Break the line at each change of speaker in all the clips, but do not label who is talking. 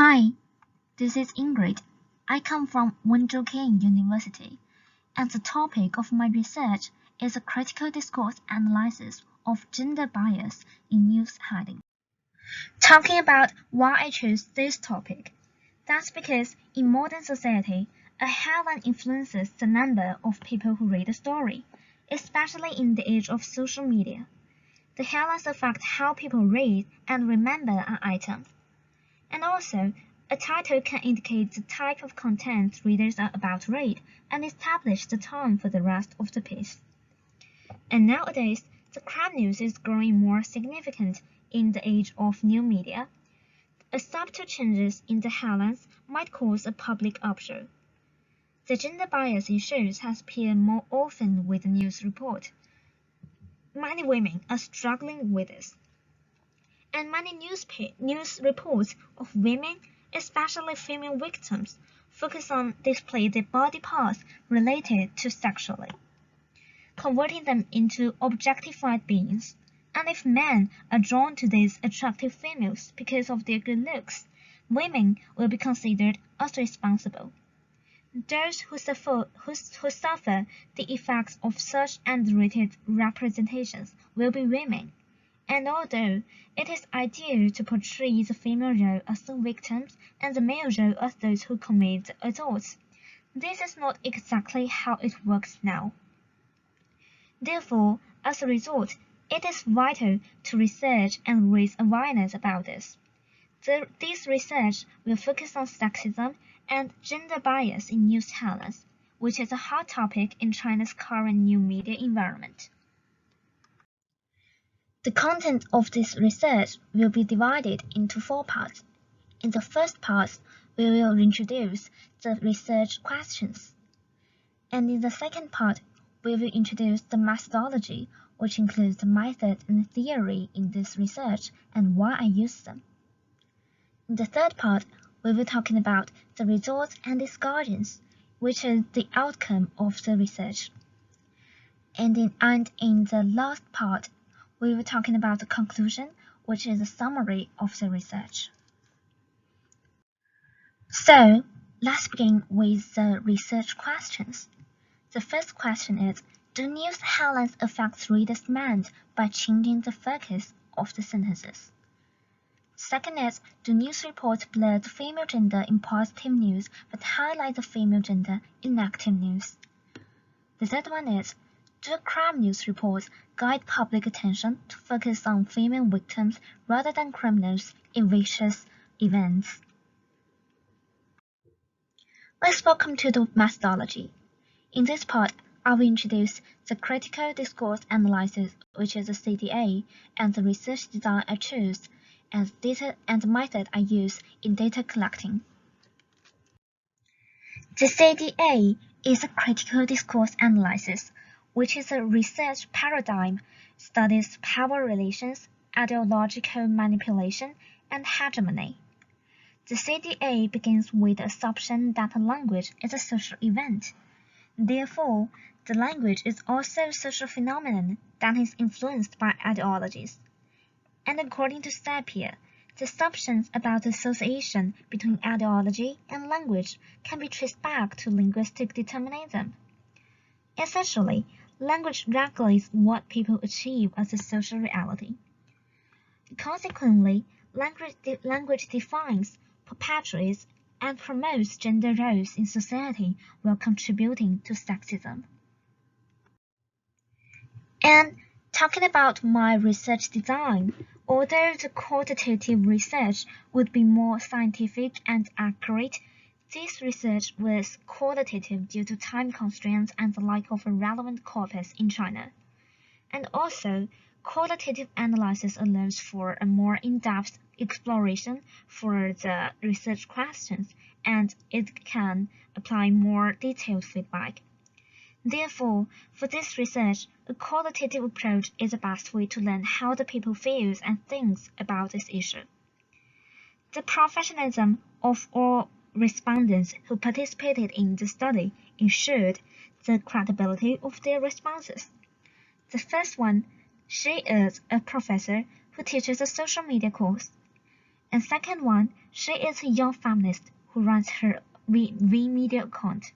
Hi, this is Ingrid. I come from Wenzhou University, and the topic of my research is a critical discourse analysis of gender bias in news headings. Talking about why I chose this topic, that's because in modern society, a headline influences the number of people who read a story, especially in the age of social media. The headlines affect how people read and remember an item. And also, a title can indicate the type of content readers are about to read and establish the tone for the rest of the piece. And nowadays, the crime news is growing more significant in the age of new media. A subtle changes in the headlines might cause a public uproar. The gender bias issues has appeared more often with the news report. Many women are struggling with this. And many news reports of women, especially female victims, focus on display their body parts related to sexually, converting them into objectified beings. And if men are drawn to these attractive females because of their good looks, women will be considered as responsible. Those who suffer the effects of such underrated representations will be women. And although it is ideal to portray the female role as the victims and the male role as those who commit the assaults, this is not exactly how it works now. Therefore, as a result, it is vital to research and raise awareness about this. This research will focus on sexism and gender bias in news headlines, which is a hot topic in China's current new media environment. The content of this research will be divided into 4 parts. In the first part, we will introduce the research questions. And in the second part, we will introduce the methodology, which includes the method and theory in this research and why I use them. In the third part, we will be talking about the results and discussions, which is the outcome of the research. And in the last part, we were talking about the conclusion, which is a summary of the research. So, let's begin with the research questions. The first question is, do news headlines affect readers' mind by changing the focus of the sentences? Second is, do news reports blur the female gender in positive news but highlight the female gender in negative news? The third one is, do crime news reports guide public attention to focus on female victims rather than criminals in vicious events? Let's welcome to the methodology. In this part, I will introduce the critical discourse analysis, which is a CDA, and the research design I chose, as data and the method I use in data collecting. The CDA is a critical discourse analysis, which is a research paradigm, studies power relations, ideological manipulation, and hegemony. The CDA begins with the assumption that language is a social event. Therefore, the language is also a social phenomenon that is influenced by ideologies. And according to Sapir, the assumptions about the association between ideology and language can be traced back to linguistic determinism. Essentially, language regulates what people achieve as a social reality. Consequently, language defines, perpetuates, and promotes gender roles in society while contributing to sexism. And talking about my research design, although the quantitative research would be more scientific and accurate, this research was qualitative due to time constraints and the lack of a relevant corpus in China. And also, qualitative analysis allows for a more in-depth exploration for the research questions, and it can apply more detailed feedback. Therefore, for this research, a qualitative approach is the best way to learn how the people feels and thinks about this issue. The professionalism of all respondents who participated in the study ensured the credibility of their responses. The first one, she is a professor who teaches a social media course. And second one, she is a young feminist who runs her media account.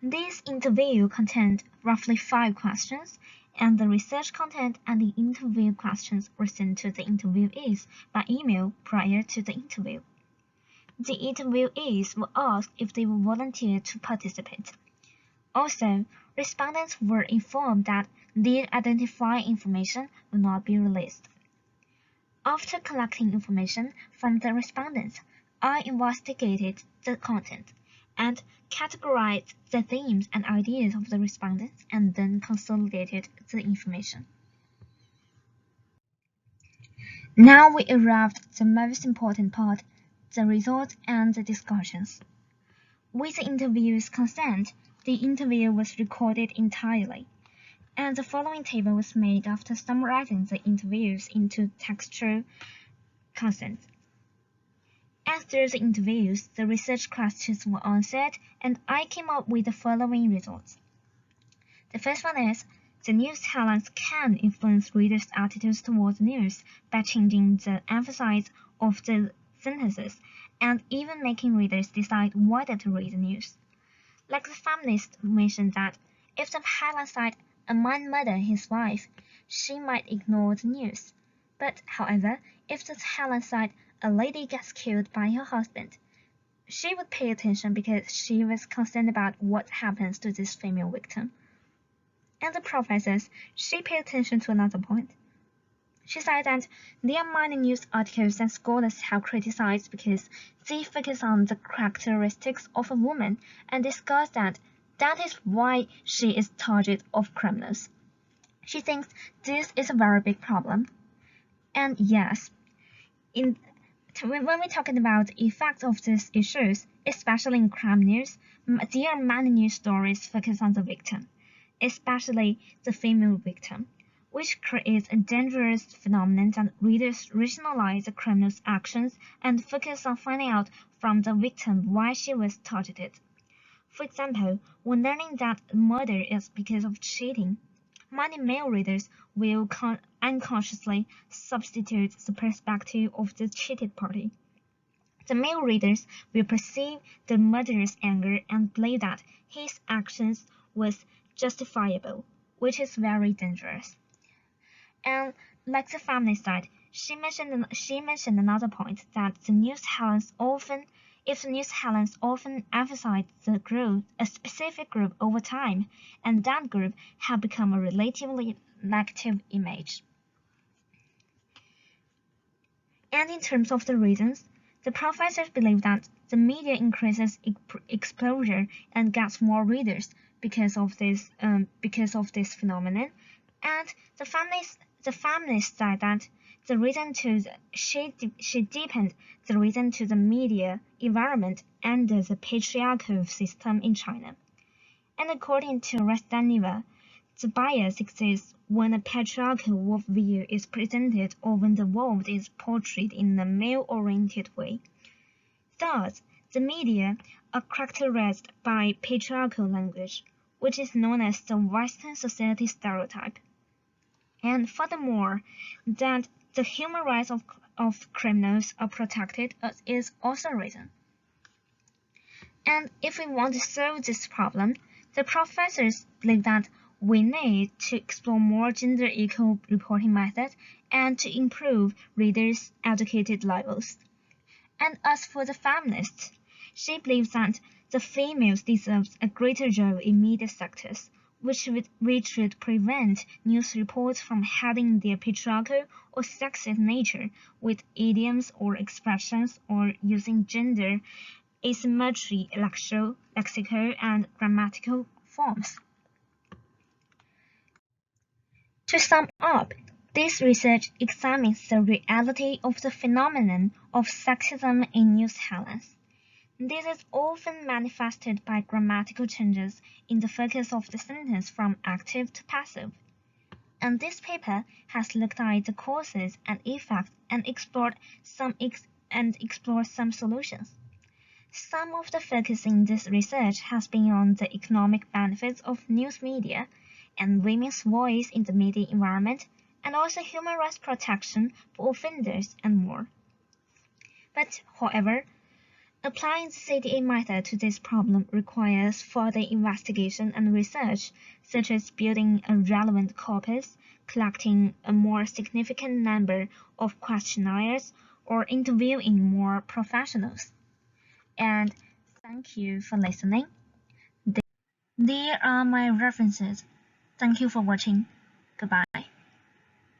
This interview contained roughly 5 questions, and the research content and the interview questions were sent to the interviewees by email prior to the interview. The interviewees were asked if they would volunteer to participate. Also, respondents were informed that their identifying information would not be released. After collecting information from the respondents, I investigated the content and categorized the themes and ideas of the respondents and then consolidated the information. Now we arrived at the most important part, the results and the discussions. With the interviewer's consent, the interview was recorded entirely, and the following table was made after summarizing the interviews into textual consent. After the interviews, the research questions were answered, and I came up with the following results. The first one is, the news headlines can influence readers' attitudes towards news by changing the emphasis of the sentences and even making readers decide whether to read the news. Like the feminist mentioned that if the headline said, "A man murdered his wife," she might ignore the news. But, however, if the headline said, "A lady gets killed by her husband," she would pay attention because she was concerned about what happens to this female victim. And the professors, she paid attention to another point. She said that there are many news articles that scholars have criticized because they focus on the characteristics of a woman and discuss that is why she is target of criminals. She thinks this is a very big problem. And yes, when we're talking about the effects of these issues, especially in crime news, there are many news stories focused on the victim, especially the female victim, which creates a dangerous phenomenon that readers rationalize the criminal's actions and focus on finding out from the victim why she was targeted. For example, when learning that murder is because of cheating, many male readers will unconsciously substitute the perspective of the cheated party. The male readers will perceive the murderer's anger and believe that his actions was justifiable, which is very dangerous. And like the feminist side, she mentioned another point that the news headlines often emphasize a specific group over time, and that group have become a relatively negative image. And in terms of the reasons, the professors believe that the media increases exposure and gets more readers because of this phenomenon, and the feminists said that the reason she deepened the reason to the media environment and the patriarchal system in China. And according to Risdaneva, the bias exists when a patriarchal worldview is presented or when the world is portrayed in a male-oriented way. Thus, the media are characterized by patriarchal language, which is known as the Western society stereotype. And furthermore, that the human rights of criminals are protected is also a reason. And if we want to solve this problem, the professors believe that we need to explore more gender equal reporting methods and to improve readers' educated levels. And as for the feminists, she believes that the females deserve a greater role in media sectors, which would prevent news reports from having their patriarchal or sexist nature with idioms or expressions or using gender asymmetry lexical and grammatical forms. To sum up, this research examines the reality of the phenomenon of sexism in news headlines. This is often manifested by grammatical changes in the focus of the sentence from active to passive. And this paper has looked at the causes and effects and explored some solutions. Some of the focus in this research has been on the economic benefits of news media and women's voice in the media environment, and also human rights protection for offenders and more. But, however, applying the CDA method to this problem requires further investigation and research, such as building a relevant corpus, collecting a more significant number of questionnaires, or interviewing more professionals. And thank you for listening. There are my references. Thank you for watching. Goodbye.